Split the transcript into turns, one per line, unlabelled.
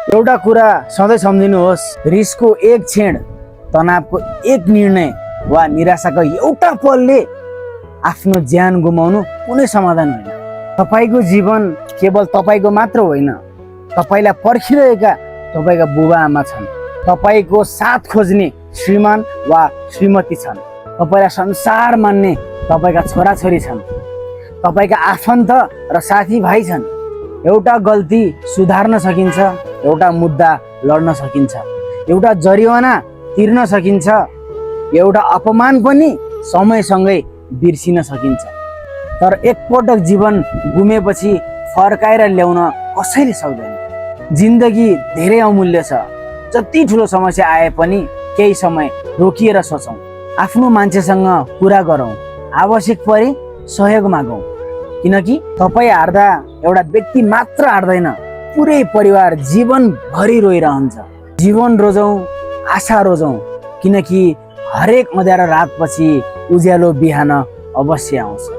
एउटा कुरा सधैँ सम्झिनुहोस्, रिसको एक क्षण, तनावको एक निर्णय वा निराशाको एउटा पलले आफ्नो ज्यान गुमाउनु कुनै समाधान होइन। तपाईको जीवन केवल तपाईको मात्र होइन, तपाईलाई पर्खिरहेका तपाईका बुबा आमा छन्, तपाईको साथ खोज्ने श्रीमान वा श्रीमती छन्, तपाईलाई संसार मान्ने तपाईका छोराछोरी छन्, तपाईका आफन्त र साथीभाइ छन्। एउटा गल्ती सुधार्न सकिन्छ, एउटा मुद्दा लड्न सकिन्छ, एउटा जरिवाना तिर्न सकिन्छ, एउटा अपमान पनि समयसँगै बिर्सिन सकिन्छ। तर एकपटक जीवन गुमेपछि फर्काएर ल्याउन कसैले सक्दैन। जिन्दगी धेरै अमूल्य छ। जति ठुलो समस्या आए पनि केही समय रोकिएर सोचौँ, आफ्नो मान्छेसँग कुरा गरौँ, आवश्यक परे सहयोग मागौँ। किनकि तपाईँ हार्दा एउटा व्यक्ति मात्र हार्दैन, पुरै परिवार जीवनभरि रोइरहन्छ। जीवन रोजौँ, आशा रोजौँ, किनकि हरेक अँध्यारो रातपछि उज्यालो बिहान अवश्य आउँछ।